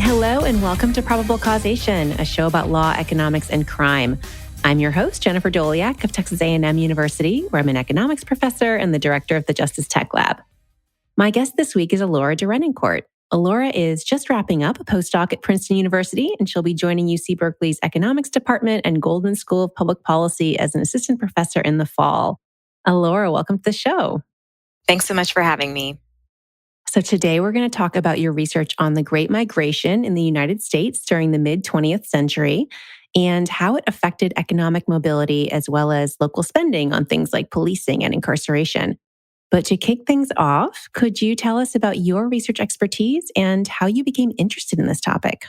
Hello and welcome to Probable Causation, a show about law, economics, and crime. I'm your host, Jennifer Doliak of Texas A&M University, where I'm an economics professor and the director of the Justice Tech Lab. My guest this week is Ellora Derenoncourt. Ellora is just wrapping up a postdoc at Princeton University, and she'll be joining UC Berkeley's economics department and Goldman School of Public Policy as an assistant professor in the fall. Ellora, welcome to the show. Thanks so much for having me. So today we're going to talk about your research on the Great Migration in the United States during the mid-20th century and how it affected economic mobility as well as local spending on things like policing and incarceration. But to kick things off, could you tell us about your research expertise and how you became interested in this topic?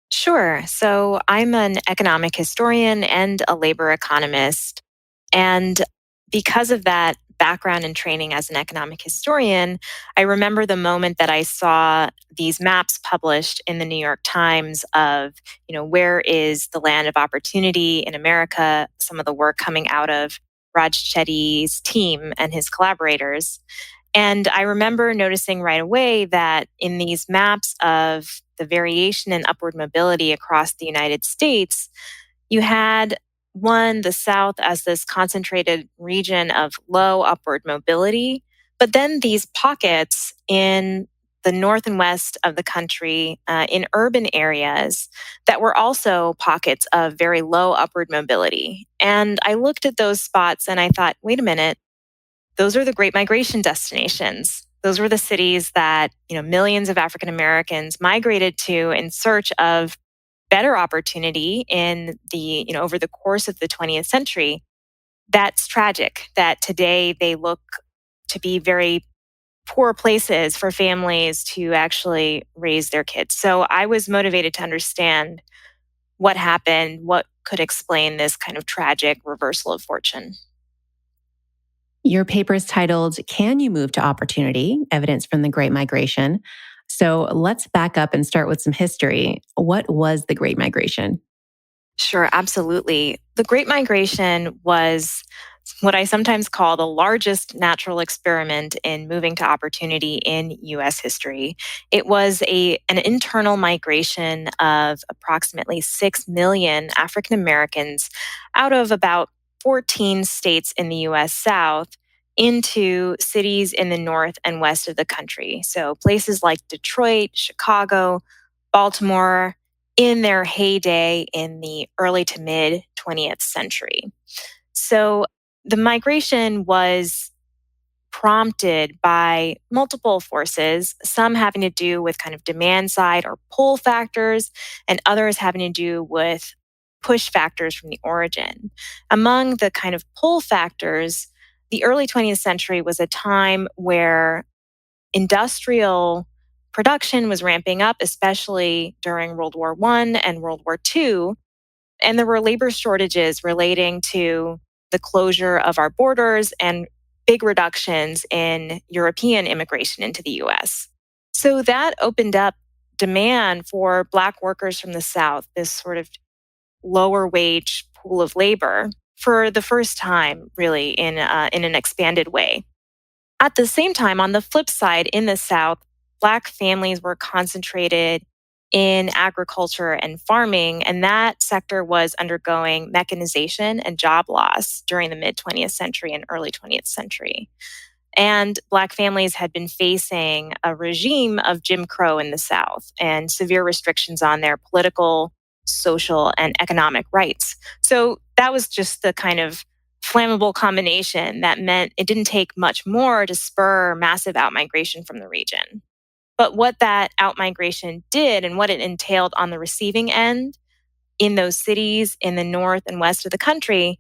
Sure. So I'm an economic historian and a labor economist. And because of that background and training as an economic historian, I remember the moment that I saw these maps published in the New York Times of, where is the land of opportunity in America, some of the work coming out of Raj Chetty's team and his collaborators. And I remember noticing right away that in these maps of the variation in upward mobility across the United States, you had the South as this concentrated region of low upward mobility, but then these pockets in the north and west of the country, in urban areas that were also pockets of very low upward mobility. And I looked at those spots and I thought, wait a minute, those are the Great Migration destinations. Those were the cities that, millions of African Americans migrated to in search of better opportunity in the, over the course of the 20th century. That's tragic that today they look to be very poor places for families to actually raise their kids. So I was motivated to understand what happened, what could explain this kind of tragic reversal of fortune. Your paper is titled, Can You Move to Opportunity? Evidence from the Great Migration. So let's back up and start with some history. What was the Great Migration? Sure, absolutely. The Great Migration was what I sometimes call the largest natural experiment in moving to opportunity in U.S. history. It was an internal migration of approximately 6 million African Americans out of about 14 states in the U.S. South into cities in the north and west of the country. So places like Detroit, Chicago, Baltimore, in their heyday in the early to mid 20th century. So the migration was prompted by multiple forces, some having to do with kind of demand side or pull factors, and others having to do with push factors from the origin. Among the kind of pull factors, the early 20th century was a time where industrial production was ramping up, especially during World War I and World War II. And there were labor shortages relating to the closure of our borders and big reductions in European immigration into the US. So that opened up demand for Black workers from the South, this sort of lower wage pool of labor, for the first time, really, in an expanded way. At the same time, on the flip side, in the South, Black families were concentrated in agriculture and farming, and that sector was undergoing mechanization and job loss during the mid-20th century and early 20th century. And Black families had been facing a regime of Jim Crow in the South and severe restrictions on their political, social, and economic rights. So that was just the kind of flammable combination that meant it didn't take much more to spur massive outmigration from the region. But what that outmigration did and what it entailed on the receiving end in those cities in the north and west of the country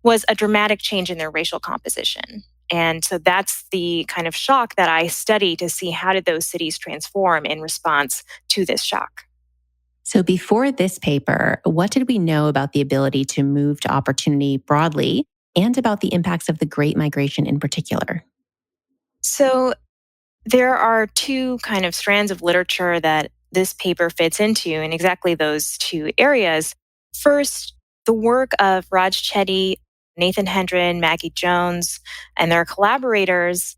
was a dramatic change in their racial composition. And so that's the kind of shock that I study to see how did those cities transform in response to this shock. So before this paper, what did we know about the ability to move to opportunity broadly and about the impacts of the Great Migration in particular? So there are two kind of strands of literature that this paper fits into in exactly those two areas. First, the work of Raj Chetty, Nathan Hendren, Maggie Jones, and their collaborators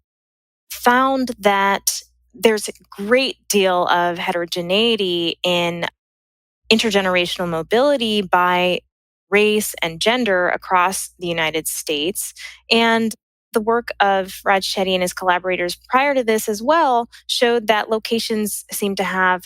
found that there's a great deal of heterogeneity in intergenerational mobility by race and gender across the United States. And the work of Raj Chetty and his collaborators prior to this as well showed that locations seem to have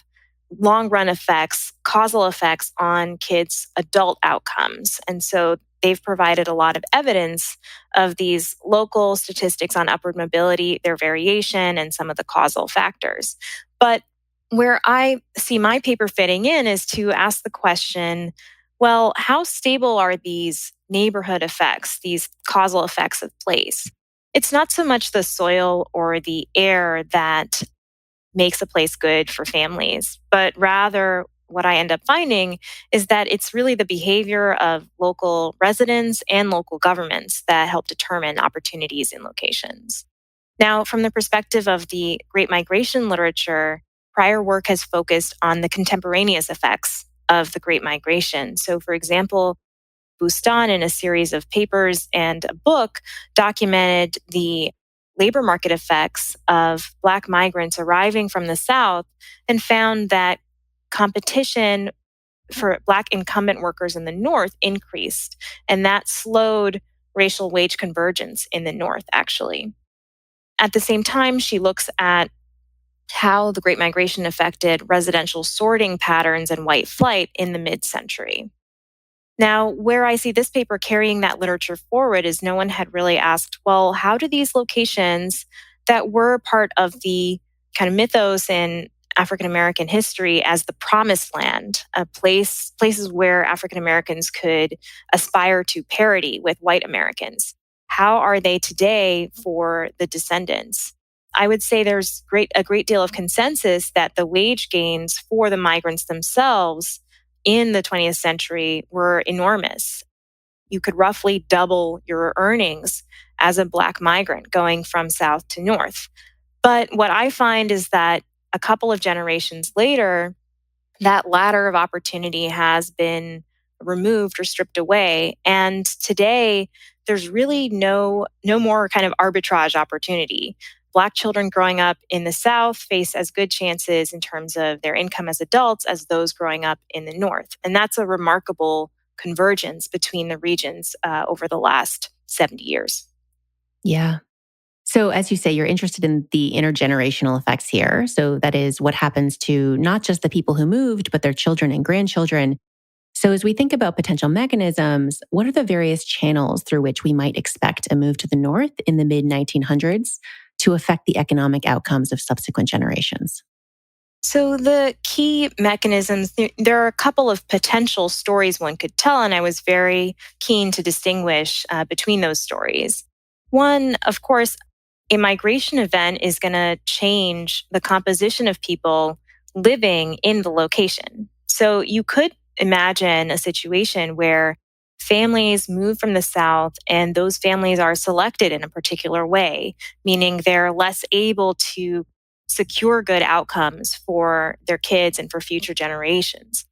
long run effects, causal effects on kids' adult outcomes. And so they've provided a lot of evidence of these local statistics on upward mobility, their variation, and some of the causal factors. But where I see my paper fitting in is to ask the question, well, how stable are these neighborhood effects, these causal effects of place? It's not so much the soil or the air that makes a place good for families, but rather what I end up finding is that it's really the behavior of local residents and local governments that help determine opportunities in locations. Now, from the perspective of the Great Migration literature, prior work has focused on the contemporaneous effects of the Great Migration. So, for example, Bustan, in a series of papers and a book, documented the labor market effects of Black migrants arriving from the South and found that competition for Black incumbent workers in the North increased, and that slowed racial wage convergence in the North, actually. At the same time, she looks at how the Great Migration affected residential sorting patterns and white flight in the mid century. Now, where I see this paper carrying that literature forward is no one had really asked, well, how do these locations that were part of the kind of mythos in African American history as the promised land, places where African Americans could aspire to parity with white Americans, how are they today for the descendants? I would say there's a great deal of consensus that the wage gains for the migrants themselves in the 20th century were enormous. You could roughly double your earnings as a Black migrant going from South to North. But what I find is that a couple of generations later, that ladder of opportunity has been removed or stripped away. And today, there's really no more kind of arbitrage opportunity. Black children growing up in the South face as good chances in terms of their income as adults as those growing up in the North. And that's a remarkable convergence between the regions over the last 70 years. Yeah. So, as you say, you're interested in the intergenerational effects here. So, that is what happens to not just the people who moved, but their children and grandchildren. So, as we think about potential mechanisms, what are the various channels through which we might expect a move to the north in the mid 1900s to affect the economic outcomes of subsequent generations? So, the key mechanisms, there are a couple of potential stories one could tell, and I was very keen to distinguish between those stories. One, of course, a migration event is going to change the composition of people living in the location. So, you could imagine a situation where families move from the South and those families are selected in a particular way, meaning they're less able to secure good outcomes for their kids and for future generations.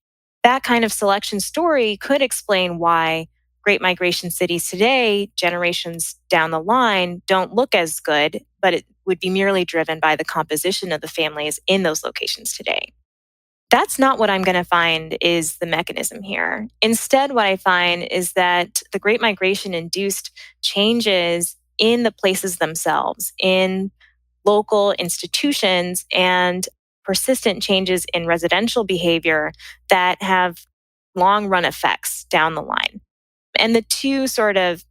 That kind of selection story could explain why great migration cities today, generations down the line, don't look as good, but it would be merely driven by the composition of the families in those locations today. That's not what I'm going to find is the mechanism here. Instead, what I find is that the Great Migration induced changes in the places themselves, in local institutions, and persistent changes in residential behavior that have long run effects down the line. And the two sort of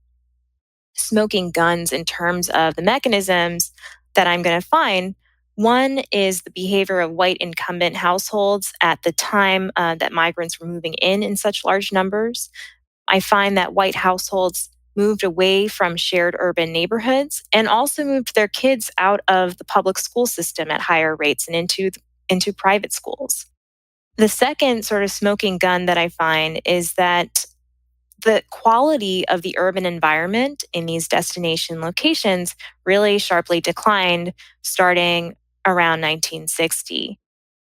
smoking guns in terms of the mechanisms that I'm going to find. One is the behavior of white incumbent households at the time that migrants were moving in such large numbers. I find that white households moved away from shared urban neighborhoods and also moved their kids out of the public school system at higher rates and into private schools. The second sort of smoking gun that I find is that the quality of the urban environment in these destination locations really sharply declined starting around 1960.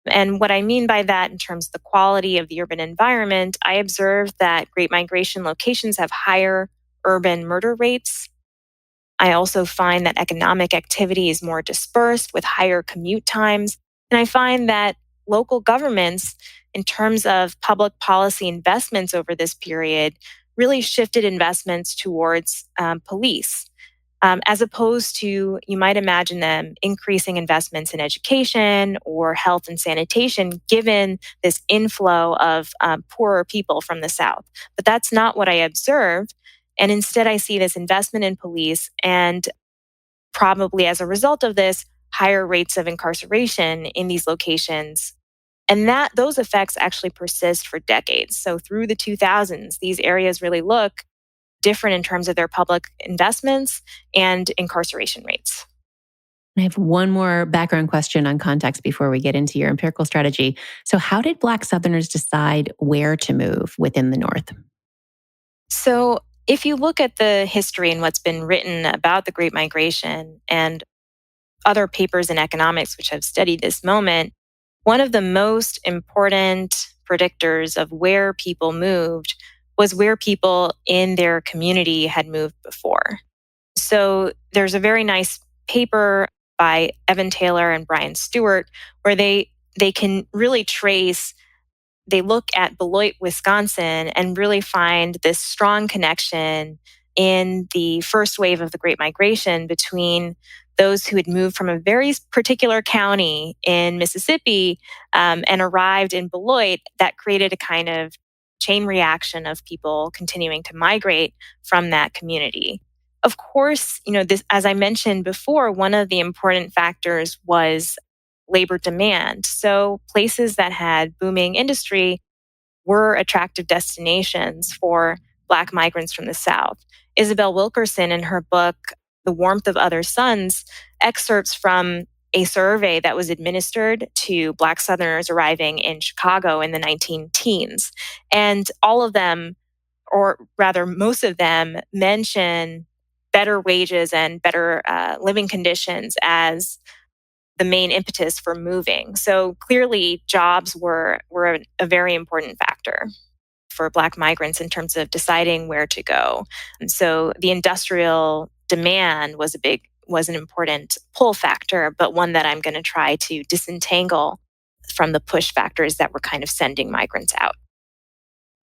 And what I mean by that in terms of the quality of the urban environment, I observed that Great Migration locations have higher urban murder rates. I also find that economic activity is more dispersed with higher commute times. And I find that local governments, in terms of public policy investments over this period, really shifted investments towards police. As opposed to, you might imagine them increasing investments in education or health and sanitation, given this inflow of poorer people from the South. But that's not what I observed. And instead, I see this investment in police and probably as a result of this, higher rates of incarceration in these locations. And that those effects actually persist for decades. So through the 2000s, these areas really look different in terms of their public investments and incarceration rates. I have one more background question on context before we get into your empirical strategy. So, how did Black Southerners decide where to move within the North? So, if you look at the history and what's been written about the Great Migration and other papers in economics which have studied this moment, one of the most important predictors of where people moved was where people in their community had moved before. So there's a very nice paper by Evan Taylor and Brian Stewart where they can really trace, they look at Beloit, Wisconsin, and really find this strong connection in the first wave of the Great Migration between those who had moved from a very particular county in Mississippi and arrived in Beloit. That created a kind of chain reaction of people continuing to migrate from that community. Of course, this, as I mentioned before, one of the important factors was labor demand. So places that had booming industry were attractive destinations for Black migrants from the South. Isabel Wilkerson, in her book, The Warmth of Other Suns, excerpts from a survey that was administered to Black Southerners arriving in Chicago in the 19 teens. And all of them, or rather most of them, mention better wages and better living conditions as the main impetus for moving. So clearly, jobs were a very important factor for Black migrants in terms of deciding where to go. And so the industrial demand was an important pull factor, but one that I'm going to try to disentangle from the push factors that were kind of sending migrants out.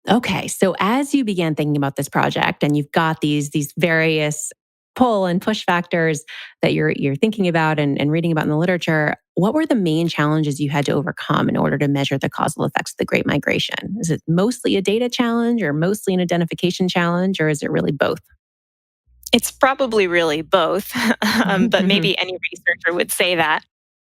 Okay, so as you began thinking about this project and you've got these various pull and push factors that you're thinking about and reading about in the literature, what were the main challenges you had to overcome in order to measure the causal effects of the Great Migration? Is it mostly a data challenge or mostly an identification challenge, or is it really both? It's probably really both, but maybe any researcher would say that.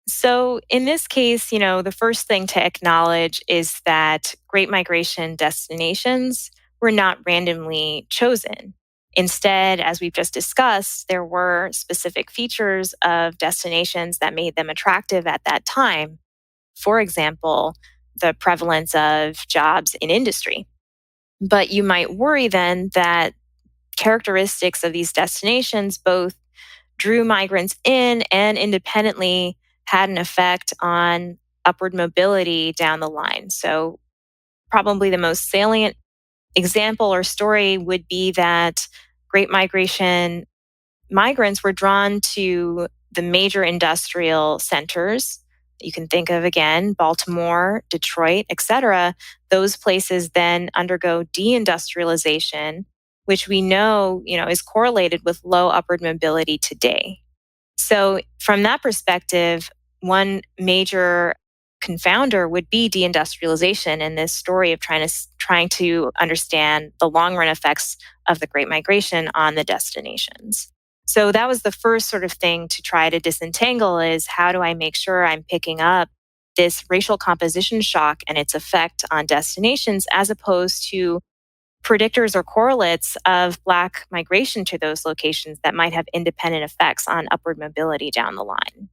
So, in this case, the first thing to acknowledge is that Great Migration destinations were not randomly chosen. Instead, as we've just discussed, there were specific features of destinations that made them attractive at that time. For example, the prevalence of jobs in industry. But you might worry then that characteristics of these destinations both drew migrants in and independently had an effect on upward mobility down the line. So, probably the most salient example or story would be that Great Migration migrants were drawn to the major industrial centers. You can think of, again, Baltimore, Detroit, etc. Those places then undergo deindustrialization, which we know, is correlated with low upward mobility today. So from that perspective, one major confounder would be deindustrialization and this story of trying to understand the long run effects of the Great Migration on the destinations. So that was the first sort of thing to try to disentangle is how do I make sure I'm picking up this racial composition shock and its effect on destinations as opposed to predictors or correlates of Black migration to those locations that might have independent effects on upward mobility down the line.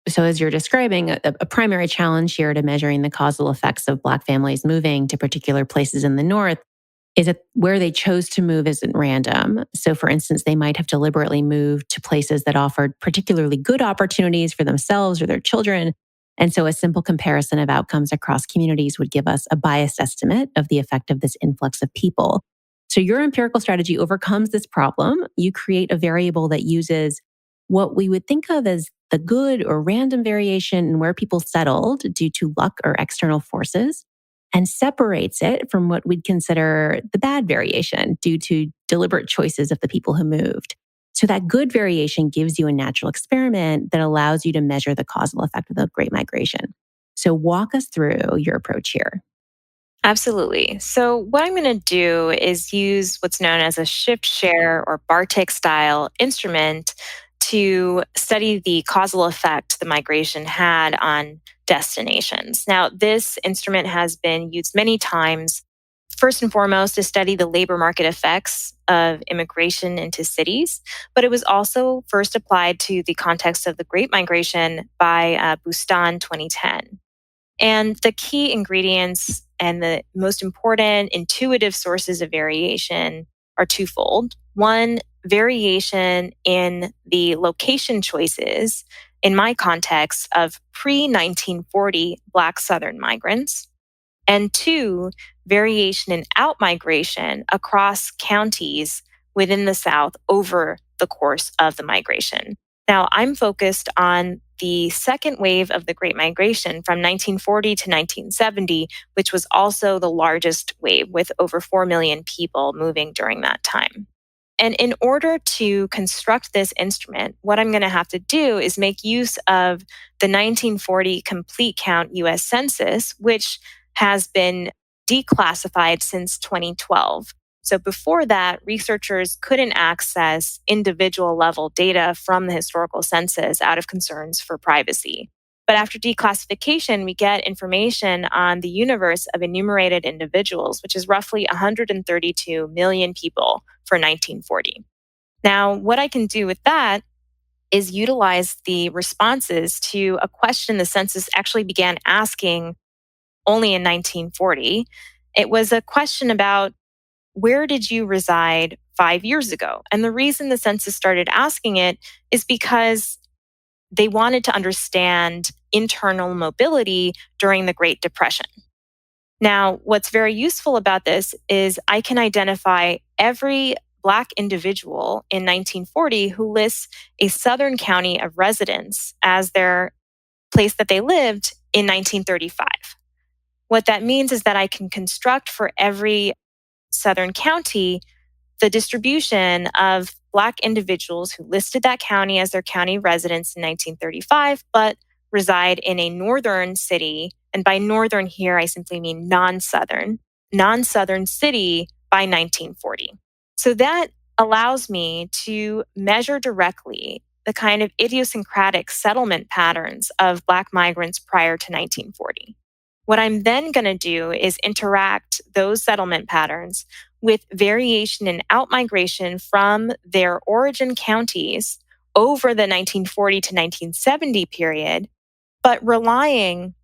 So, as you're describing, a primary challenge here to measuring the causal effects of Black families moving to particular places in the North is that where they chose to move isn't random. So, for instance, they might have deliberately moved to places that offered particularly good opportunities for themselves or their children. And so, a simple comparison of outcomes across communities would give us a biased estimate of the effect of this influx of people. So your empirical strategy overcomes this problem. You create a variable that uses what we would think of as the good or random variation in where people settled due to luck or external forces, and separates it from what we'd consider the bad variation due to deliberate choices of the people who moved. So that good variation gives you a natural experiment that allows you to measure the causal effect of the Great Migration. So walk us through your approach here. Absolutely. So, what I'm going to do is use what's known as a shift share or Bartik style instrument to study the causal effect the migration had on destinations. Now, this instrument has been used many times, first and foremost, to study the labor market effects of immigration into cities, but it was also first applied to the context of the Great Migration by Bustan 2010. And the key ingredients and the most important intuitive sources of variation are twofold. One, variation in the location choices, in my context, of pre 1940 Black Southern migrants. And two, variation in outmigration across counties within the South over the course of the migration. Now, I'm focused on the second wave of the Great Migration from 1940 to 1970, which was also the largest wave with over 4 million people moving during that time. And in order to construct this instrument, what I'm going to have to do is make use of the 1940 Complete Count US Census, which has been declassified since 2012. So before that, researchers couldn't access individual level data from the historical census out of concerns for privacy. But after declassification, we get information on the universe of enumerated individuals, which is roughly 132 million people for 1940. Now, what I can do with that is utilize the responses to a question the census actually began asking only in 1940. It was a question about, where did you reside 5 years ago? And the reason the census started asking it is because they wanted to understand internal mobility during the Great Depression. Now, what's very useful about this is I can identify every Black individual in 1940 who lists a Southern county of residence as their place that they lived in 1935. What that means is that I can construct for every Southern county the distribution of Black individuals who listed that county as their county residence in 1935, but reside in a northern city. And by northern here, I simply mean non-Southern city by 1940. So that allows me to measure directly the kind of idiosyncratic settlement patterns of Black migrants prior to 1940. What I'm then going to do is interact those settlement patterns with variation in outmigration from their origin counties over the 1940 to 1970 period, but relying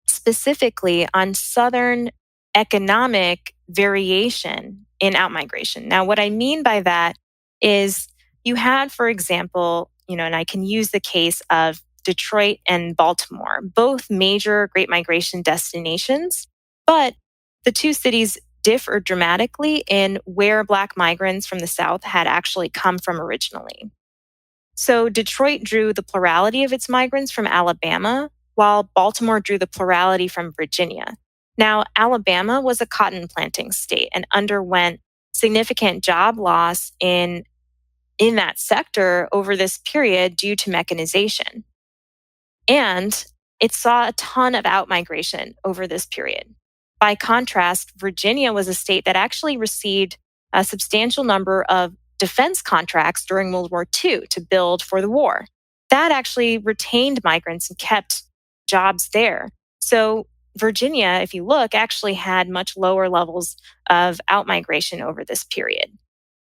specifically on Southern economic variation in outmigration. Now, what I mean by that is you had, for example, and I can use the case of Detroit and Baltimore, both major Great Migration destinations, but the two cities differ dramatically in where Black migrants from the South had actually come from originally. So Detroit drew the plurality of its migrants from Alabama, while Baltimore drew the plurality from Virginia. Now, Alabama was a cotton planting state and underwent significant job loss in that sector over this period due to mechanization. And it saw a ton of outmigration over this period. By contrast, Virginia was a state that actually received a substantial number of defense contracts during World War II to build for the war. That actually retained migrants and kept jobs there. So Virginia, if you look, actually had much lower levels of outmigration over this period.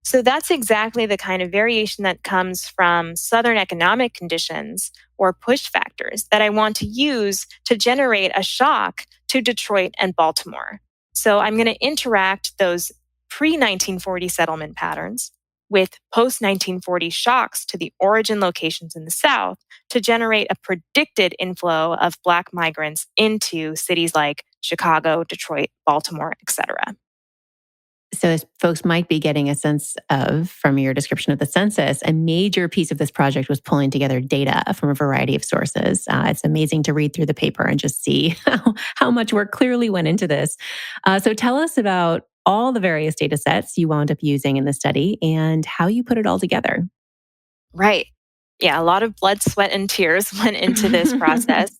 So that's exactly the kind of variation that comes from Southern economic conditions or push factors that I want to use to generate a shock to Detroit and Baltimore. So I'm going to interact those pre 1940 settlement patterns with post 1940 shocks to the origin locations in the South to generate a predicted inflow of Black migrants into cities like Chicago, Detroit, Baltimore, etc. So, as folks might be getting a sense of from your description of the census, a major piece of this project was pulling together data from a variety of sources. It's amazing to read through the paper and just see how much work clearly went into this. So, tell us about all the various data sets you wound up using in the study and how you put it all together. Right. Yeah, a lot of blood, sweat, and tears went into this process.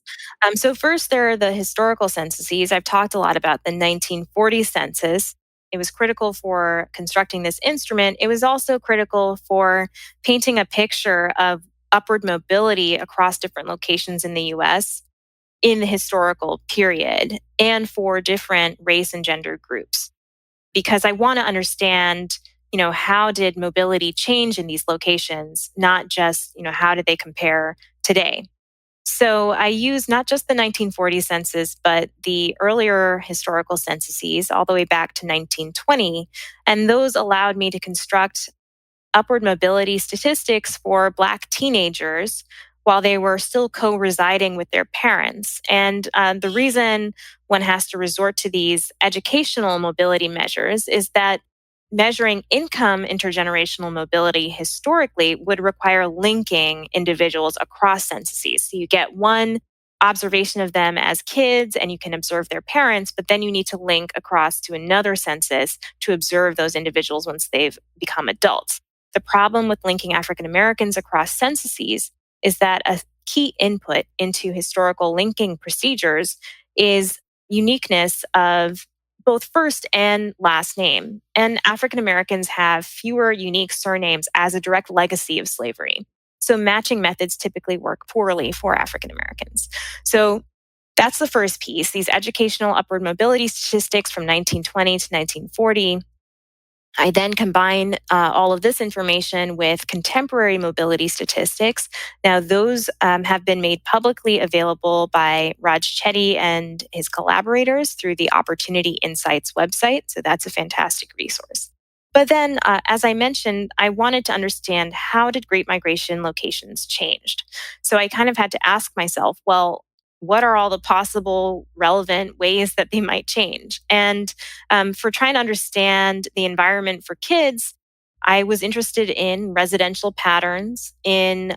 So, first, there are the historical censuses. I've talked a lot about the 1940 census. It was critical for constructing this instrument. It was also critical for painting a picture of upward mobility across different locations in the US in the historical period and for different race and gender groups because I want to understand, how did mobility change in these locations, not just, how did they compare today? So I use not just the 1940 census, but the earlier historical censuses all the way back to 1920. And those allowed me to construct upward mobility statistics for Black teenagers while they were still co residing with their parents. And the reason one has to resort to these educational mobility measures is that measuring income intergenerational mobility historically would require linking individuals across censuses. So you get one observation of them as kids and you can observe their parents, but then you need to link across to another census to observe those individuals once they've become adults. The problem with linking African Americans across censuses is that a key input into historical linking procedures is uniqueness of both first and last name. And African Americans have fewer unique surnames as a direct legacy of slavery. So matching methods typically work poorly for African Americans. So that's the first piece, these educational upward mobility statistics from 1920 to 1940. I then combine all of this information with contemporary mobility statistics. Now, those have been made publicly available by Raj Chetty and his collaborators through the Opportunity Insights website. So that's a fantastic resource. But then, as I mentioned, I wanted to understand how did Great Migration locations changed? So I kind of had to ask myself, well, what are all the possible relevant ways that they might change? And for trying to understand the environment for kids, I was interested in residential patterns, in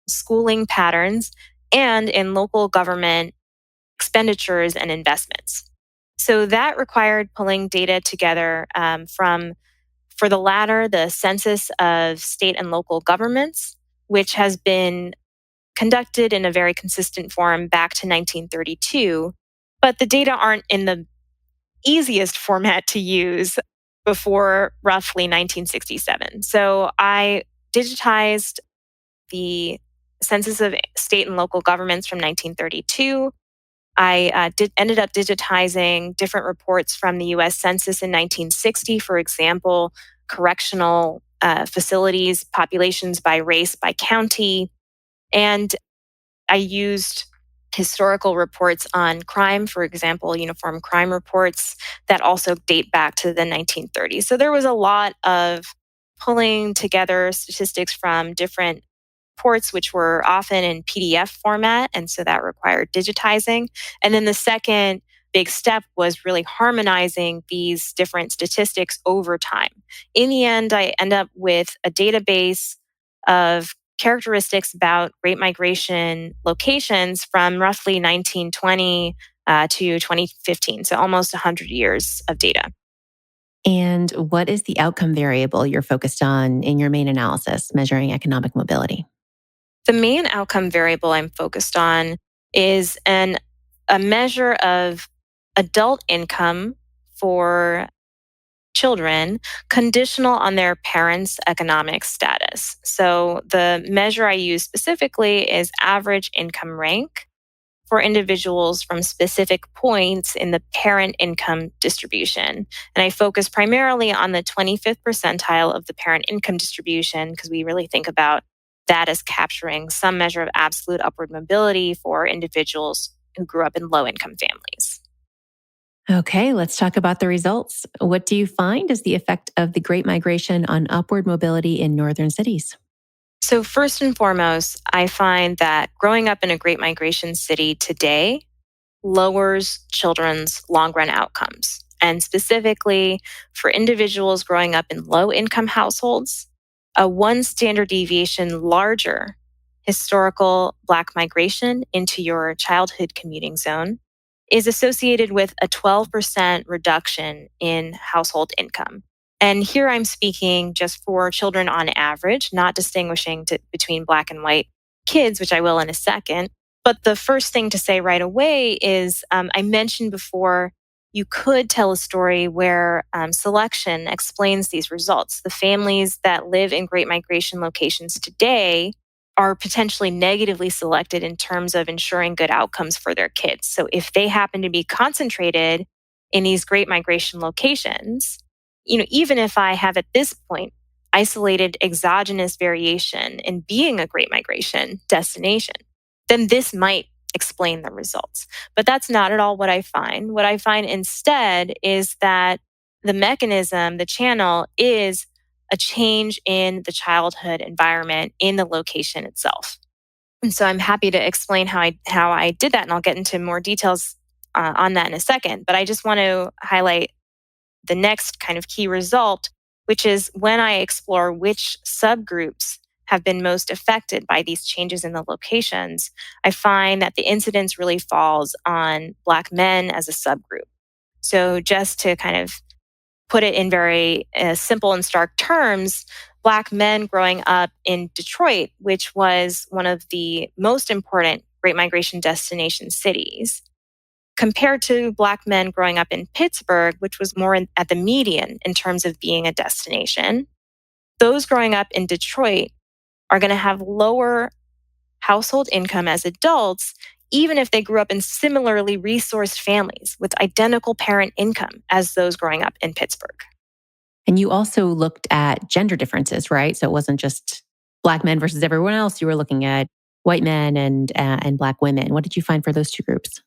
schooling patterns, and in local government expenditures and investments. So that required pulling data together for the latter, the census of state and local governments, which has been conducted in a very consistent form back to 1932. But the data aren't in the easiest format to use before roughly 1967. So I digitized the census of state and local governments from 1932. I ended up digitizing different reports from the US Census in 1960, for example, correctional facilities, populations by race, by county. And I used historical reports on crime, for example, uniform crime reports that also date back to the 1930s. So there was a lot of pulling together statistics from different reports, which were often in PDF format. And so that required digitizing. And then the second big step was really harmonizing these different statistics over time. In the end, I end up with a database of characteristics about Great Migration locations from roughly 1920 to 2015, so almost 100 years of data. And what is the outcome variable you're focused on in your main analysis, measuring economic mobility? The main outcome variable I'm focused on is a measure of adult income for children conditional on their parents' economic status. So the measure I use specifically is average income rank for individuals from specific points in the parent income distribution. And I focus primarily on the 25th percentile of the parent income distribution because we really think about that as capturing some measure of absolute upward mobility for individuals who grew up in low income families. Okay, let's talk about the results. What do you find is the effect of the Great Migration on upward mobility in northern cities? So, first and foremost, I find that growing up in a Great Migration city today lowers children's long run outcomes. And specifically for individuals growing up in low income households, a one standard deviation larger historical Black migration into your childhood commuting zone is associated with a 12% reduction in household income. And here I'm speaking just for children on average, not distinguishing between Black and white kids, which I will in a second. But the first thing to say right away is I mentioned before you could tell a story where selection explains these results. The families that live in Great Migration locations today are potentially negatively selected in terms of ensuring good outcomes for their kids. So if they happen to be concentrated in these Great Migration locations, even if I have at this point isolated exogenous variation in being a Great Migration destination, then this might explain the results. But that's not at all what I find. What I find instead is that the mechanism, the channel, is a change in the childhood environment in the location itself. And so I'm happy to explain how I did that, and I'll get into more details on that in a second. But I just want to highlight the next kind of key result, which is when I explore which subgroups have been most affected by these changes in the locations, I find that the incidence really falls on Black men as a subgroup. So just to kind of put it in very simple and stark terms, Black men growing up in Detroit, which was one of the most important Great Migration destination cities, compared to Black men growing up in Pittsburgh, which was more at the median in terms of being a destination, those growing up in Detroit are going to have lower household income as adults, even if they grew up in similarly resourced families with identical parent income as those growing up in Pittsburgh. And you also looked at gender differences, right? So it wasn't just Black men versus everyone else. You were looking at white men and Black women. What did you find for those two groups?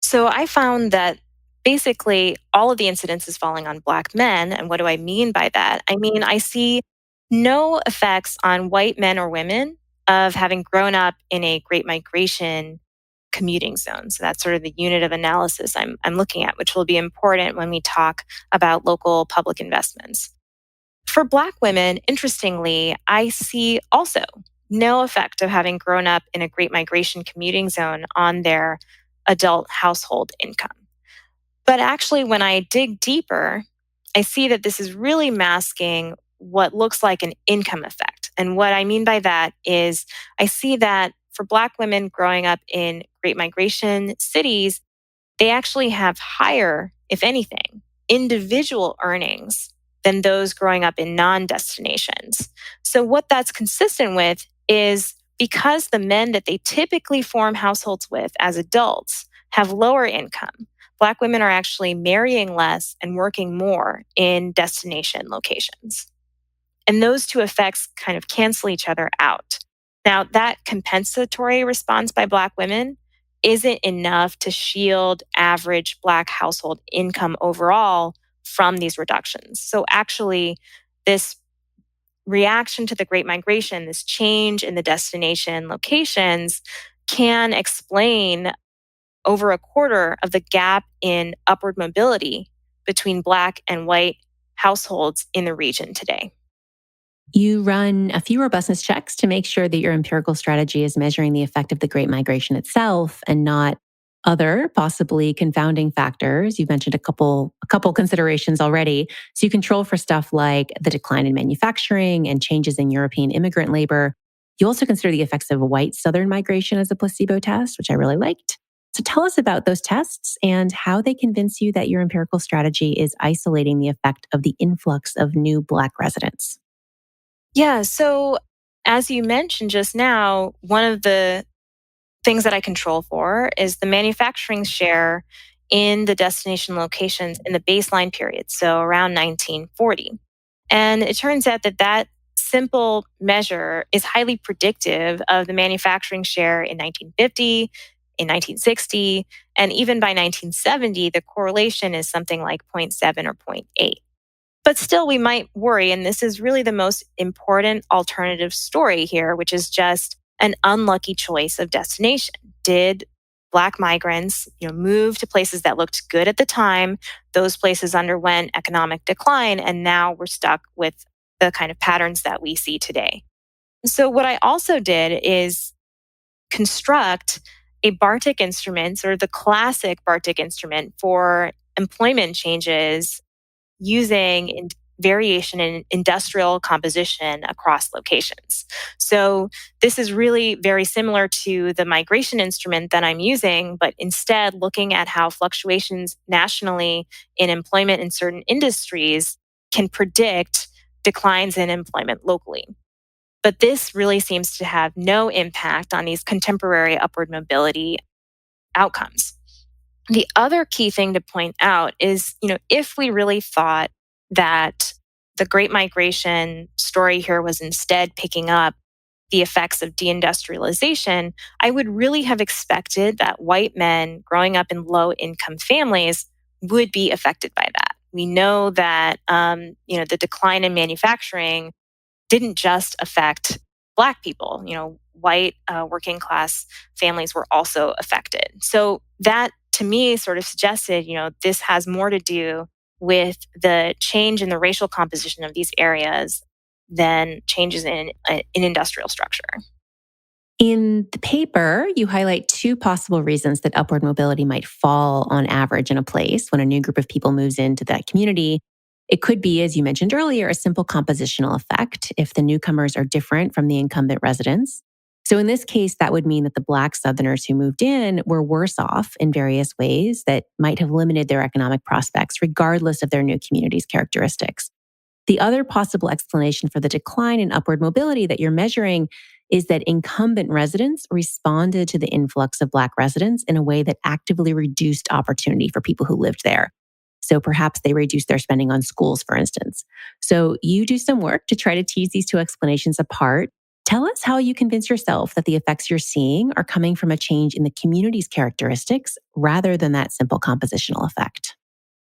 So I found that basically all of the incidences falling on Black men. And what do I mean by that? I mean, I see no effects on white men or women of having grown up in a Great Migration commuting zone. So that's sort of the unit of analysis I'm looking at, which will be important when we talk about local public investments. For Black women, interestingly, I see also no effect of having grown up in a Great Migration commuting zone on their adult household income. But actually, when I dig deeper, I see that this is really masking what looks like an income effect. And what I mean by that is I see that for Black women growing up in Great Migration cities, they actually have higher, if anything, individual earnings than those growing up in non-destinations. So what that's consistent with is because the men that they typically form households with as adults have lower income, Black women are actually marrying less and working more in destination locations. And those two effects kind of cancel each other out. Now, that compensatory response by Black women isn't enough to shield average Black household income overall from these reductions. So actually, this reaction to the Great Migration, this change in the destination locations, can explain over a quarter of the gap in upward mobility between Black and white households in the region today. You run a few robustness checks to make sure that your empirical strategy is measuring the effect of the Great Migration itself and not other possibly confounding factors. You've mentioned a couple considerations already. So you control for stuff like the decline in manufacturing and changes in European immigrant labor. You also consider the effects of white Southern migration as a placebo test, which I really liked. So tell us about those tests and how they convince you that your empirical strategy is isolating the effect of the influx of new Black residents. Yeah, so as you mentioned just now, one of the things that I control for is the manufacturing share in the destination locations in the baseline period, so around 1940. And it turns out that that simple measure is highly predictive of the manufacturing share in 1950, in 1960, and even by 1970, the correlation is something like 0.7 or zero point 0.8. But still, we might worry, and this is really the most important alternative story here, which is just an unlucky choice of destination. Did Black migrants, moved to places that looked good at the time. Those places underwent economic decline, and now we're stuck with the kind of patterns that we see today. So what I also did is construct a Bartik instrument, sort of the classic Bartik instrument for employment changes using variation in industrial composition across locations. So this is really very similar to the migration instrument that I'm using, but instead looking at how fluctuations nationally in employment in certain industries can predict declines in employment locally. But this really seems to have no impact on these contemporary upward mobility outcomes. The other key thing to point out is, if we really thought that the Great Migration story here was instead picking up the effects of deindustrialization, I would really have expected that white men growing up in low income families would be affected by that. We know that, the decline in manufacturing didn't just affect Black people. White working class families were also affected. So that to me sort of suggested, this has more to do with the change in the racial composition of these areas than changes in industrial structure. In the paper, you highlight two possible reasons that upward mobility might fall on average in a place when a new group of people moves into that community. It could be, as you mentioned earlier, a simple compositional effect if the newcomers are different from the incumbent residents. So in this case, that would mean that the Black Southerners who moved in were worse off in various ways that might have limited their economic prospects, regardless of their new community's characteristics. The other possible explanation for the decline in upward mobility that you're measuring is that incumbent residents responded to the influx of Black residents in a way that actively reduced opportunity for people who lived there. So perhaps they reduced their spending on schools, for instance. So you do some work to try to tease these two explanations apart. Tell us how you convince yourself that the effects you're seeing are coming from a change in the community's characteristics rather than that simple compositional effect.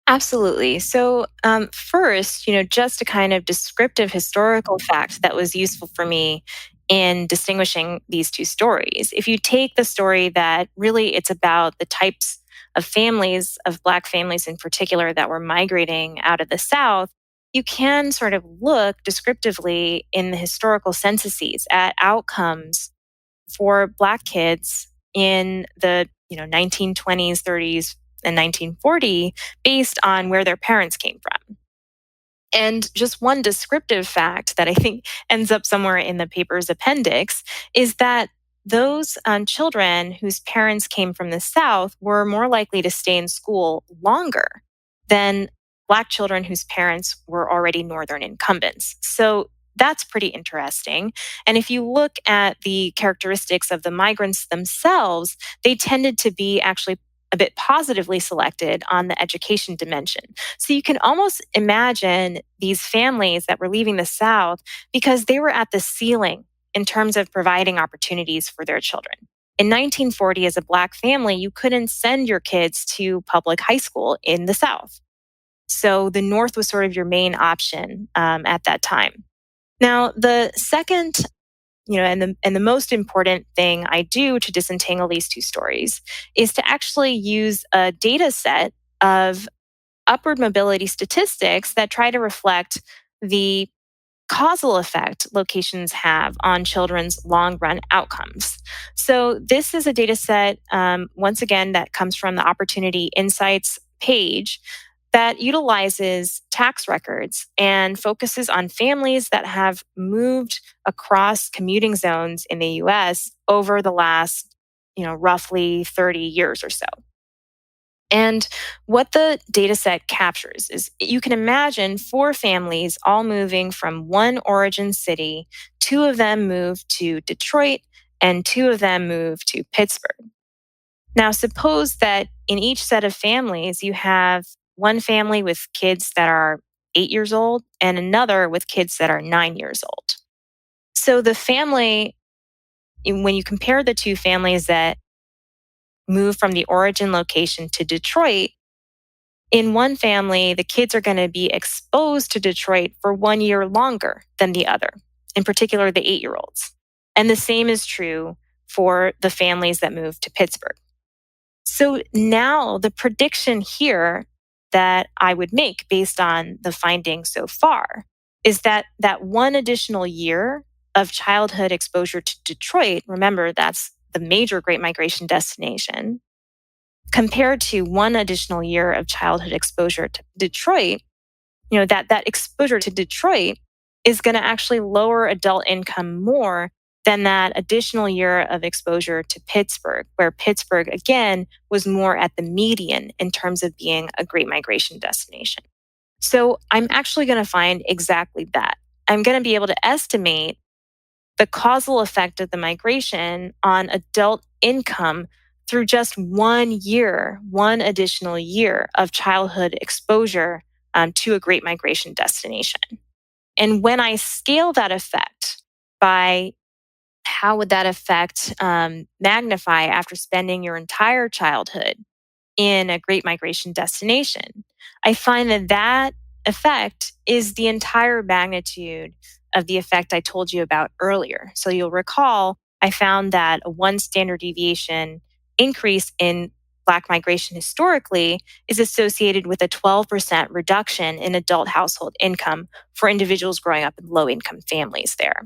Absolutely. So, first, just a kind of descriptive historical fact that was useful for me in distinguishing these two stories. If you take the story that really it's about the types of families, of Black families in particular, that were migrating out of the South, you can sort of look descriptively in the historical censuses at outcomes for Black kids in the 1920s, 30s, and 1940 based on where their parents came from. And just one descriptive fact that I think ends up somewhere in the paper's appendix is that those children whose parents came from the South were more likely to stay in school longer than Black children whose parents were already Northern incumbents. So that's pretty interesting. And if you look at the characteristics of the migrants themselves, they tended to be actually a bit positively selected on the education dimension. So you can almost imagine these families that were leaving the South because they were at the ceiling in terms of providing opportunities for their children. In 1940, as a Black family, you couldn't send your kids to public high school in the South. So the North was sort of your main option at that time. Now, the second, and the most important thing I do to disentangle these two stories is to actually use a data set of upward mobility statistics that try to reflect the causal effect locations have on children's long run outcomes. So, this is a data set, once again, that comes from the Opportunity Insights page that utilizes tax records and focuses on families that have moved across commuting zones in the US over the last, roughly 30 years or so. And what the data set captures is you can imagine four families all moving from one origin city. Two of them moved to Detroit and two of them moved to Pittsburgh. Now, suppose that in each set of families, you have one family with kids that are 8 years old and another with kids that are 9 years old. So the family, when you compare the two families that move from the origin location to Detroit, in one family, the kids are going to be exposed to Detroit for 1 year longer than the other, in particular, the 8-year-olds. And the same is true for the families that move to Pittsburgh. So now the prediction here that I would make based on the findings so far is that one additional year of childhood exposure to Detroit, remember that's the major Great Migration destination, compared to one additional year of childhood exposure to Detroit, that exposure to Detroit is going to actually lower adult income more than that additional year of exposure to Pittsburgh, where Pittsburgh, again, was more at the median in terms of being a Great Migration destination. So I'm actually going to find exactly that. I'm going to be able to estimate the causal effect of the migration on adult income through just 1 year, one additional year of childhood exposure to a Great Migration destination. And when I scale that effect by how would that effect magnify after spending your entire childhood in a Great Migration destination, I find that effect is the entire magnitude of the effect I told you about earlier. So you'll recall I found that a one standard deviation increase in Black migration historically is associated with a 12% reduction in adult household income for individuals growing up in low income families there.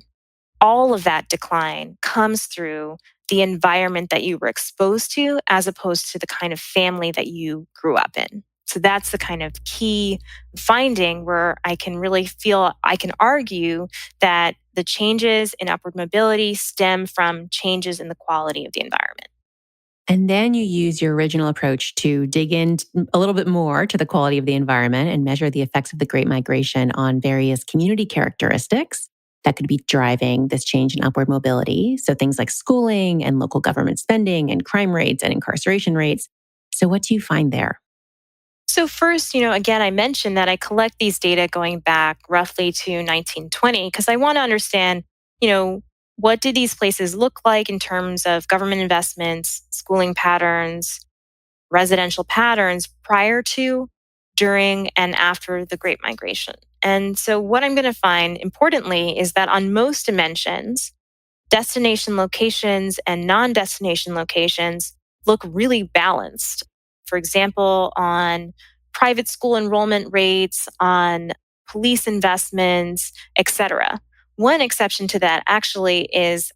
All of that decline comes through the environment that you were exposed to as opposed to the kind of family that you grew up in. So that's the kind of key finding where I can really feel I can argue that the changes in upward mobility stem from changes in the quality of the environment. And then you use your original approach to dig in a little bit more to the quality of the environment and measure the effects of the Great Migration on various community characteristics that could be driving this change in upward mobility. So things like schooling and local government spending and crime rates and incarceration rates. So what do you find there? So first, again, I mentioned that I collect these data going back roughly to 1920 because I want to understand, what did these places look like in terms of government investments, schooling patterns, residential patterns prior to, during, and after the Great Migration. And so what I'm going to find importantly is that on most dimensions, destination locations and non-destination locations look really balanced. For example, on private school enrollment rates, on police investments, etc. One exception to that actually is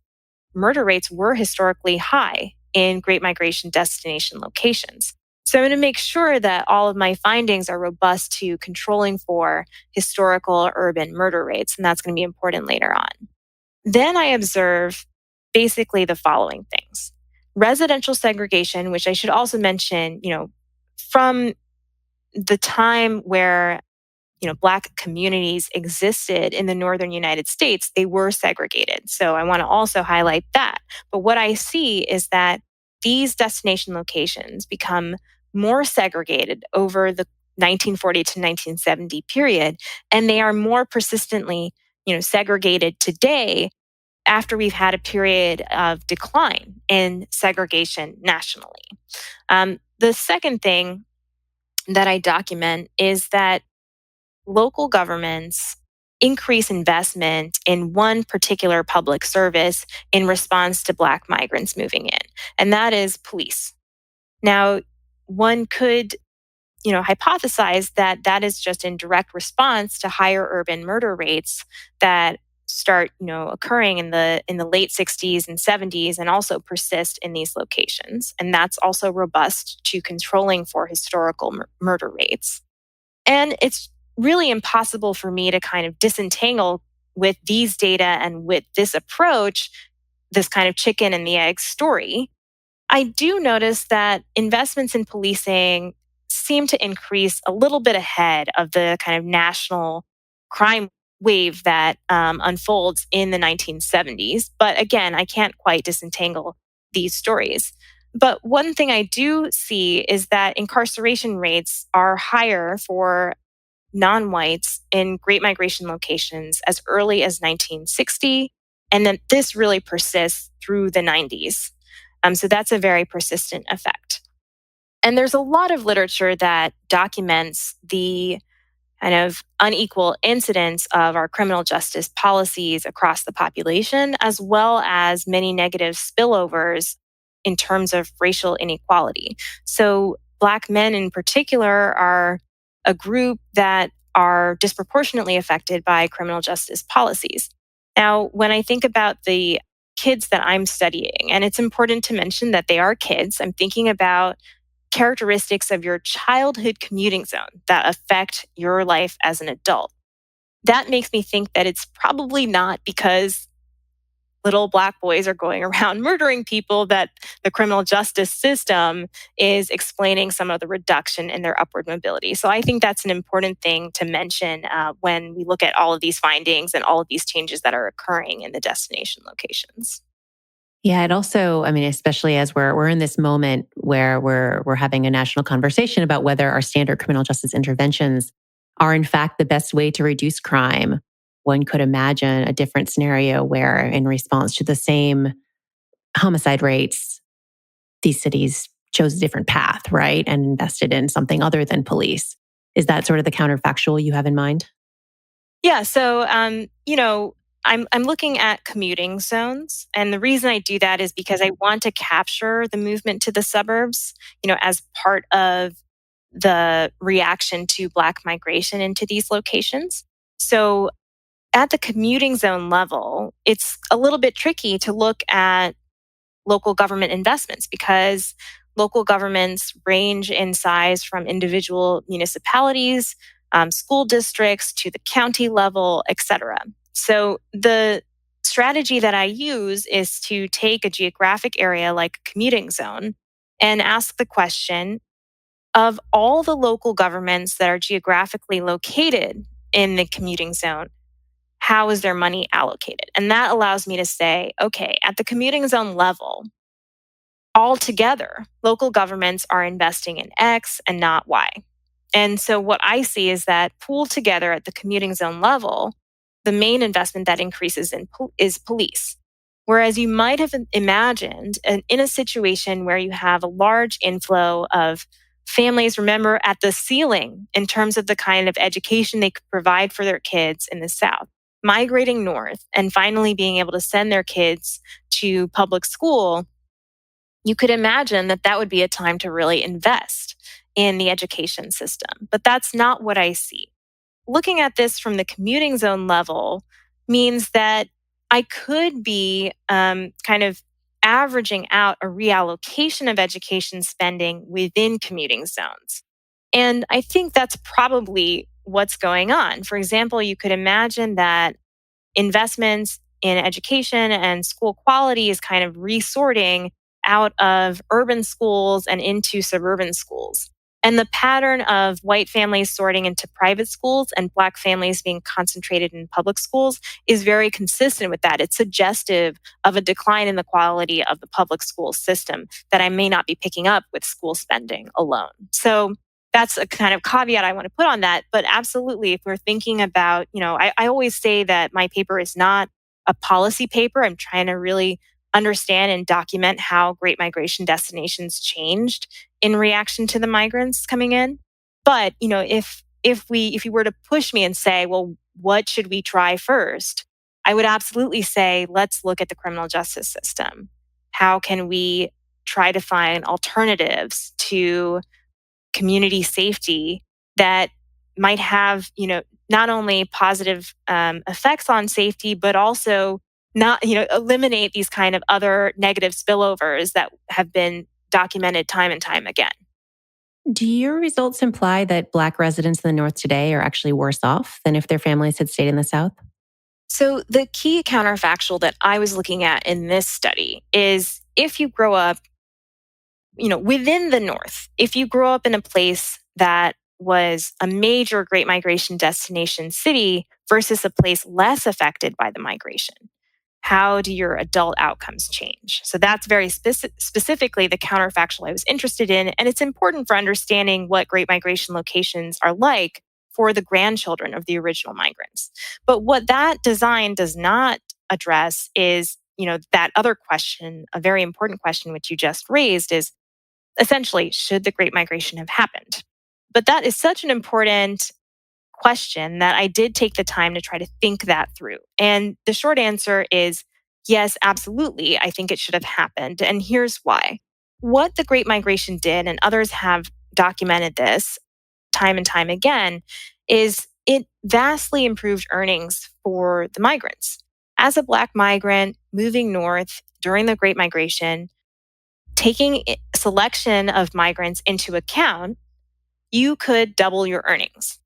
murder rates were historically high in Great Migration destination locations. So I'm going to make sure that all of my findings are robust to controlling for historical urban murder rates, and that's going to be important later on. Then I observe basically the following things. Residential segregation, which I should also mention, from the time where Black communities existed in the northern United States, they were segregated. So I want to also highlight that. But what I see is that these destination locations become more segregated over the 1940 to 1970 period, and they are more persistently, segregated today after we've had a period of decline in segregation nationally. The second thing that I document is that local governments increase investment in one particular public service in response to Black migrants moving in, and that is police. Now, one could hypothesize that that is just in direct response to higher urban murder rates that start occurring in the late 60s and 70s and also persist in these locations, and that's also robust to controlling for historical murder rates. And it's really impossible for me to kind of disentangle with these data and with this approach, this kind of chicken and the egg story. I do notice that investments in policing seem to increase a little bit ahead of the kind of national crime wave that unfolds in the 1970s. But again, I can't quite disentangle these stories. But one thing I do see is that incarceration rates are higher for non-whites in Great Migration locations as early as 1960. And then this really persists through the 90s. So that's a very persistent effect. And there's a lot of literature that documents the kind of unequal incidence of our criminal justice policies across the population, as well as many negative spillovers in terms of racial inequality. So Black men in particular are a group that are disproportionately affected by criminal justice policies. Now, when I think about the kids that I'm studying, and it's important to mention that they are kids, I'm thinking about characteristics of your childhood commuting zone that affect your life as an adult. That makes me think that it's probably not because little Black boys are going around murdering people that the criminal justice system is explaining some of the reduction in their upward mobility. So I think that's an important thing to mention when we look at all of these findings and all of these changes that are occurring in the destination locations. Yeah, it also, I mean, especially as we're in this moment where we're having a national conversation about whether our standard criminal justice interventions are in fact the best way to reduce crime. One could imagine a different scenario where, in response to the same homicide rates, these cities chose a different path, right? And invested in something other than police. Is that sort of the counterfactual you have in mind? Yeah, so I'm looking at commuting zones, and the reason I do that is because I want to capture the movement to the suburbs, as part of the reaction to Black migration into these locations. So at the commuting zone level, it's a little bit tricky to look at local government investments because local governments range in size from individual municipalities, school districts to the county level, et cetera. So the strategy that I use is to take a geographic area like a commuting zone and ask the question of all the local governments that are geographically located in the commuting zone, how is their money allocated? And that allows me to say, okay, at the commuting zone level, altogether, local governments are investing in X and not Y. And so what I see is that pooled together at the commuting zone level, the main investment that increases is police. Whereas you might have imagined in a situation where you have a large inflow of families, remember, at the ceiling in terms of the kind of education they could provide for their kids in the South, migrating north and finally being able to send their kids to public school, you could imagine that that would be a time to really invest in the education system. But that's not what I see. Looking at this from the commuting zone level means that I could be kind of averaging out a reallocation of education spending within commuting zones. And I think that's probably what's going on. For example, you could imagine that investments in education and school quality is kind of resorting out of urban schools and into suburban schools. And the pattern of white families sorting into private schools and Black families being concentrated in public schools is very consistent with that. It's suggestive of a decline in the quality of the public school system that I may not be picking up with school spending alone. So that's a kind of caveat I want to put on that. But absolutely, if we're thinking about, I always say that my paper is not a policy paper. I'm trying to really understand and document how Great Migration destinations changed in reaction to the migrants coming in. But, if you were to push me and say, well, what should we try first? I would absolutely say, let's look at the criminal justice system. How can we try to find alternatives to community safety that might have, not only positive effects on safety, but also not, eliminate these kind of other negative spillovers that have been documented time and time again. Do your results imply that Black residents in the North today are actually worse off than if their families had stayed in the South? So the key counterfactual that I was looking at in this study is if you grow up, within the North, if you grow up in a place that was a major Great Migration destination city versus a place less affected by the migration, how do your adult outcomes change? So that's very specifically the counterfactual I was interested in. And it's important for understanding what Great Migration locations are like for the grandchildren of the original migrants. But what that design does not address is, that other question, a very important question which you just raised is essentially, should the Great Migration have happened? But that is such an important question that I did take the time to try to think that through. And the short answer is Yes, absolutely. I think it should have happened. And here's why. What the Great Migration did, and others have documented this time and time again, is it vastly improved earnings for the migrants. As a Black migrant moving north during the Great Migration, taking selection of migrants into account, you could double your earnings.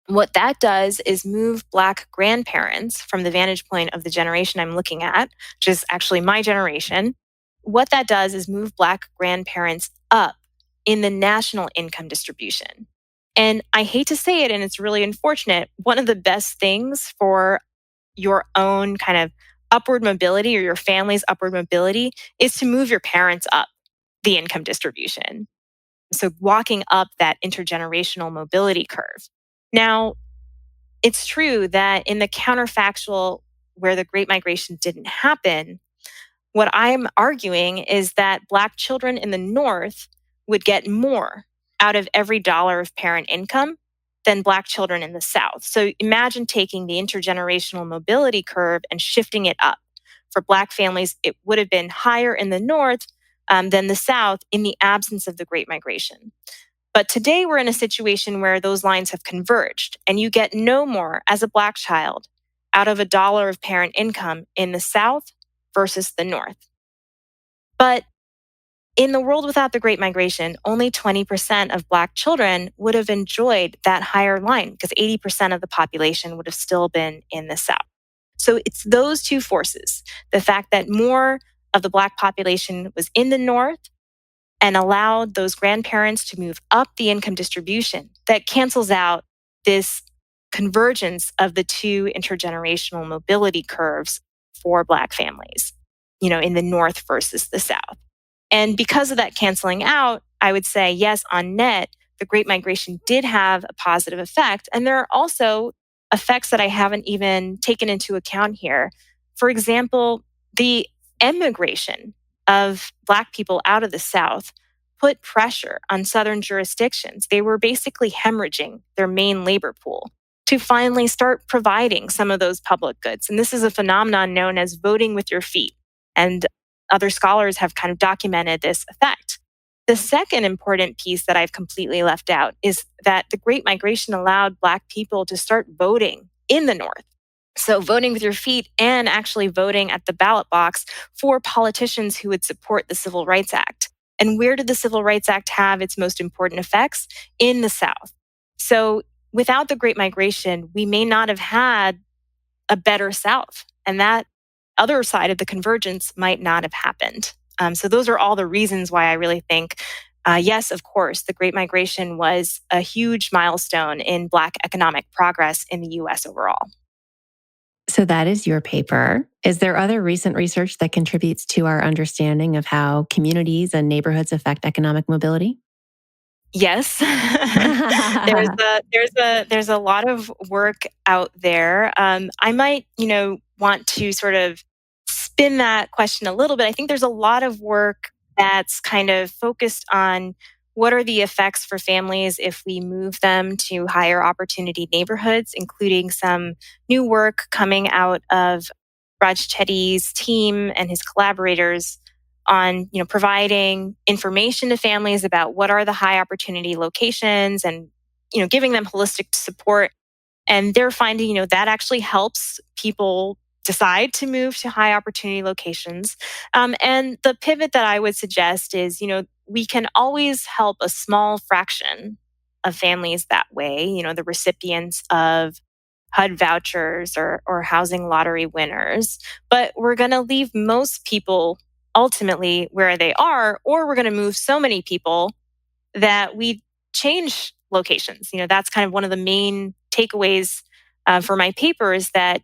What that does is move Black grandparents from the vantage point of the generation I'm looking at, which is actually my generation. What that does is move Black grandparents up in the national income distribution. And I hate to say it, and it's really unfortunate, one of the best things for your own kind of upward mobility or your family's upward mobility is to move your parents up the income distribution. So walking up that intergenerational mobility curve. Now, it's true that in the counterfactual where the Great Migration didn't happen, what I'm arguing is that Black children in the North would get more out of every dollar of parent income than Black children in the South. So imagine taking the intergenerational mobility curve and shifting it up. For Black families, it would have been higher in the North than the South in the absence of the Great Migration. But today we're in a situation where those lines have converged, and you get no more as a Black child out of a dollar of parent income in the South versus the North. But in the world without the Great Migration, only 20% of Black children would have enjoyed that higher line because 80% of the population would have still been in the South. So it's those two forces, the fact that more of the Black population was in the North and allowed those grandparents to move up the income distribution, that cancels out this convergence of the two intergenerational mobility curves for Black families, in the North versus the South. And because of that canceling out, I would say, yes, on net, the Great Migration did have a positive effect. And there are also effects that I haven't even taken into account here. For example, the emigration of Black people out of the South put pressure on Southern jurisdictions. They were basically hemorrhaging their main labor pool to finally start providing some of those public goods. And this is a phenomenon known as voting with your feet. And other scholars have kind of documented this effect. The second important piece that I've completely left out is that the Great Migration allowed Black people to start voting in the North. So voting with your feet and actually voting at the ballot box for politicians who would support the Civil Rights Act. And where did the Civil Rights Act have its most important effects? In the South. So without the Great Migration, we may not have had a better South. And that other side of the convergence might not have happened. So those are all the reasons why I really think, yes, of course, the Great Migration was a huge milestone in Black economic progress in the US overall. So that is your paper. Is there other recent research that contributes to our understanding of how communities and neighborhoods affect economic mobility? Yes, there's a lot of work out there. I might, want to sort of spin that question a little bit. I think there's a lot of work that's kind of focused on what are the effects for families if we move them to higher opportunity neighborhoods, including some new work coming out of Raj Chetty's team and his collaborators on providing information to families about what are the high opportunity locations and giving them holistic support. And they're finding that actually helps people decide to move to high opportunity locations. And the pivot that I would suggest is we can always help a small fraction of families that way, the recipients of HUD vouchers or housing lottery winners. But we're going to leave most people ultimately where they are, or we're going to move so many people that we change locations. That's kind of one of the main takeaways for my paper is that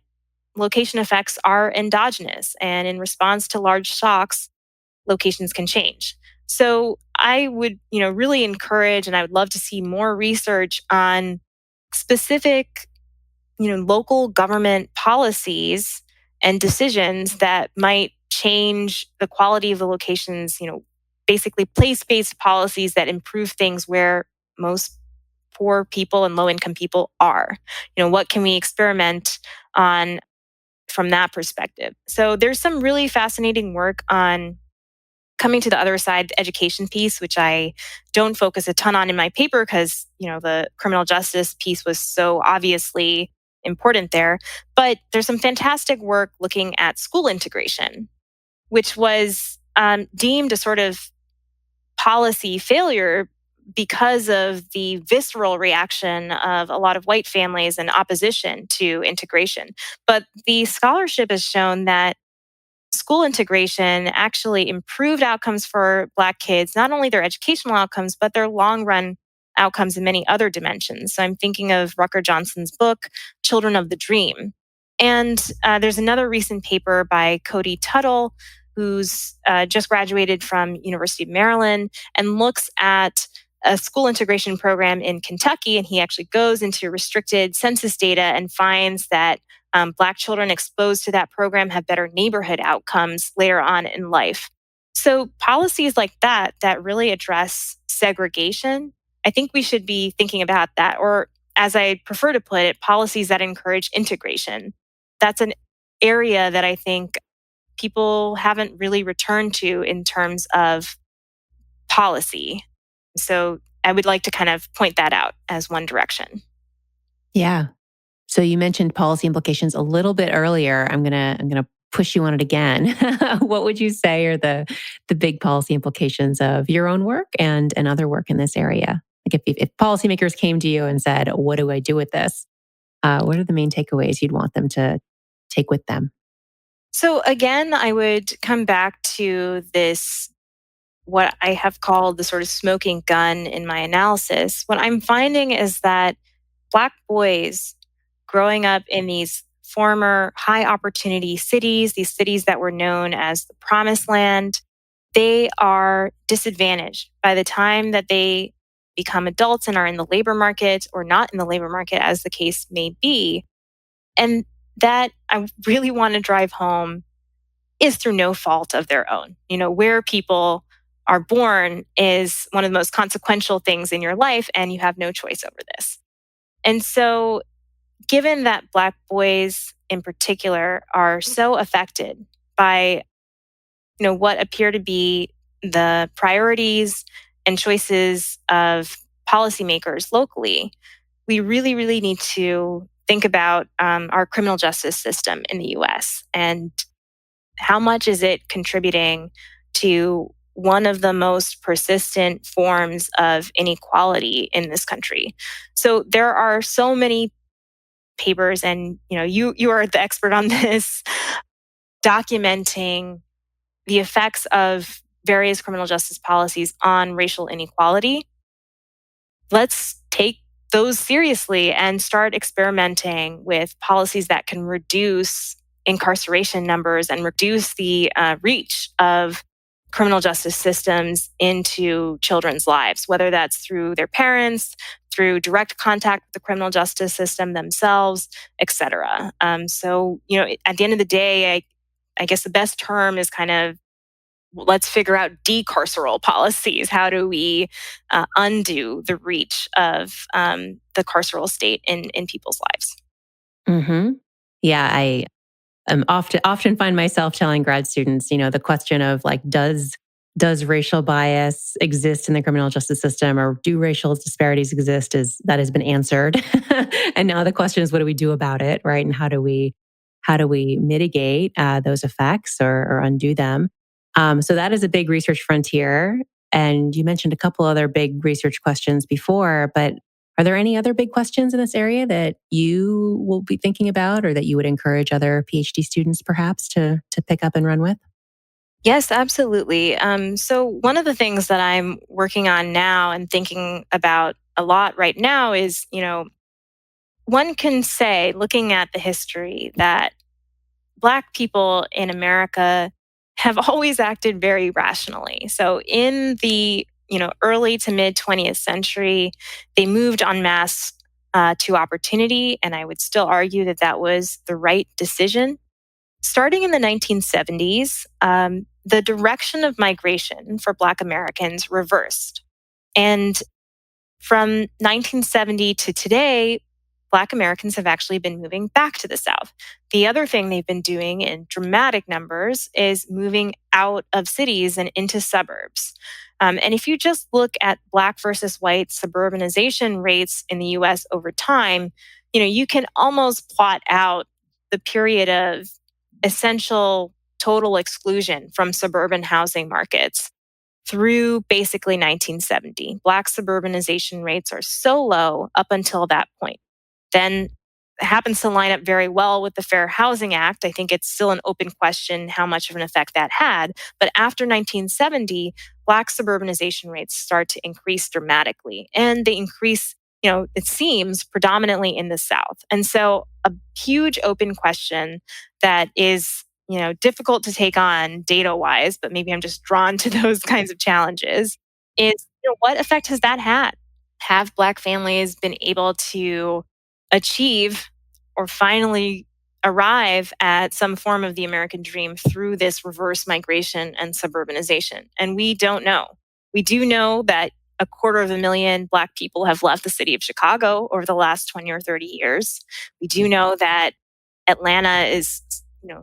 location effects are endogenous, and in response to large shocks, locations can change. So I would, really encourage, and I would love to see more research on specific, local government policies and decisions that might change the quality of the locations, basically place-based policies that improve things where most poor people and low-income people are. What can we experiment on from that perspective. So there's some really fascinating work on coming to the other side, the education piece, which I don't focus a ton on in my paper because, the criminal justice piece was so obviously important there. But there's some fantastic work looking at school integration, which was deemed a sort of policy failure because of the visceral reaction of a lot of white families and opposition to integration. But the scholarship has shown that school integration actually improved outcomes for Black kids, not only their educational outcomes, but their long run outcomes in many other dimensions. So I'm thinking of Rucker Johnson's book, Children of the Dream. And there's another recent paper by Cody Tuttle, who's just graduated from University of Maryland and looks at a school integration program in Kentucky. And he actually goes into restricted census data and finds that Black children exposed to that program have better neighborhood outcomes later on in life. So policies like that really address segregation, I think we should be thinking about that. Or as I prefer to put it, policies that encourage integration. That's an area that I think people haven't really returned to in terms of policy. So I would like to kind of point that out as one direction. Yeah. So you mentioned policy implications a little bit earlier. I'm gonna push you on it again. What would you say are the big policy implications of your own work and other work in this area? Like if policymakers came to you and said, "What do I do with this?" What are the main takeaways you'd want them to take with them? So again, I would come back to this, what I have called the sort of smoking gun in my analysis. What I'm finding is that Black boys growing up in these former high opportunity cities, these cities that were known as the promised land, they are disadvantaged by the time that they become adults and are in the labor market or not in the labor market, as the case may be. And that I really want to drive home is through no fault of their own. Where people are born is one of the most consequential things in your life, and you have no choice over this. And so, given that Black boys in particular are so affected by, what appear to be the priorities and choices of policymakers locally, we really, really need to think about our criminal justice system in the US and how much is it contributing to one of the most persistent forms of inequality in this country. So there are so many papers, and you are the expert on this, documenting the effects of various criminal justice policies on racial inequality. Let's take those seriously and start experimenting with policies that can reduce incarceration numbers and reduce the reach of criminal justice systems into children's lives, whether that's through their parents, through direct contact with the criminal justice system themselves, et cetera. So, at the end of the day, I guess the best term is kind of, let's figure out decarceral policies. How do we undo the reach of the carceral state in people's lives? Mm-hmm. Yeah, I often find myself telling grad students, the question of like, does racial bias exist in the criminal justice system, or do racial disparities exist? Is that has been answered, and now the question is, what do we do about it, right? And how do we mitigate those effects or undo them? So that is a big research frontier. And you mentioned a couple other big research questions before, but are there any other big questions in this area that you will be thinking about, or that you would encourage other PhD students perhaps to pick up and run with? Yes, absolutely. So one of the things that I'm working on now and thinking about a lot right now is, one can say, looking at the history, that Black people in America have always acted very rationally. So in the early to mid 20th century, they moved en masse to opportunity, and I would still argue that that was the right decision. Starting in the 1970s, the direction of migration for Black Americans reversed. And from 1970 to today, Black Americans have actually been moving back to the South. The other thing they've been doing in dramatic numbers is moving out of cities and into suburbs. And if you just look at Black versus white suburbanization rates in the US over time, you can almost plot out the period of essential total exclusion from suburban housing markets through basically 1970. Black suburbanization rates are so low up until that point. Then it happens to line up very well with the Fair Housing Act. I think it's still an open question how much of an effect that had. But after 1970, Black suburbanization rates start to increase dramatically. And they increase, it seems, predominantly in the South. And so a huge open question that is difficult to take on data-wise, but maybe I'm just drawn to those kinds of challenges, is what effect has that had? Have Black families been able to achieve or finally arrive at some form of the American dream through this reverse migration and suburbanization? And we don't know. We do know that 250,000 Black people have left the city of Chicago over the last 20 or 30 years. We do know that Atlanta is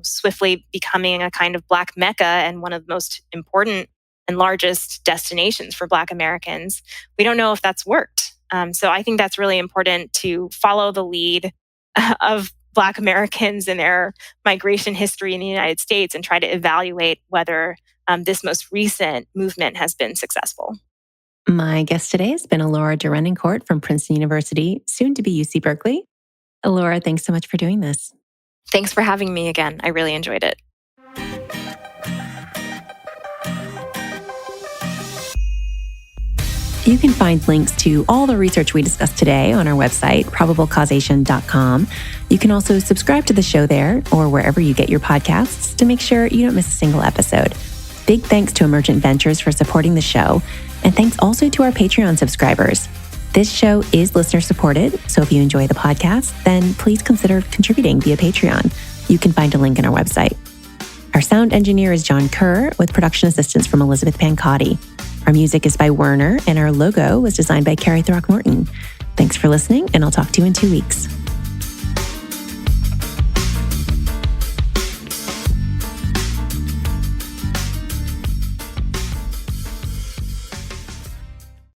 swiftly becoming a kind of Black Mecca and one of the most important and largest destinations for Black Americans. We don't know if that's worked. So I think that's really important to follow the lead of Black Americans in their migration history in the United States and try to evaluate whether this most recent movement has been successful. My guest today has been Ellora Derenoncourt from Princeton University, soon to be UC Berkeley. Ellora, thanks so much for doing this. Thanks for having me again. I really enjoyed it. You can find links to all the research we discussed today on our website, probablecausation.com. You can also subscribe to the show there or wherever you get your podcasts to make sure you don't miss a single episode. Big thanks to Emergent Ventures for supporting the show, and thanks also to our Patreon subscribers. This show is listener supported, so if you enjoy the podcast, then please consider contributing via Patreon. You can find a link on our website. Our sound engineer is John Kerr, with production assistance from Elizabeth Pancotti. Our music is by Werner, and our logo was designed by Carrie Throckmorton. Thanks for listening, and I'll talk to you in 2 weeks.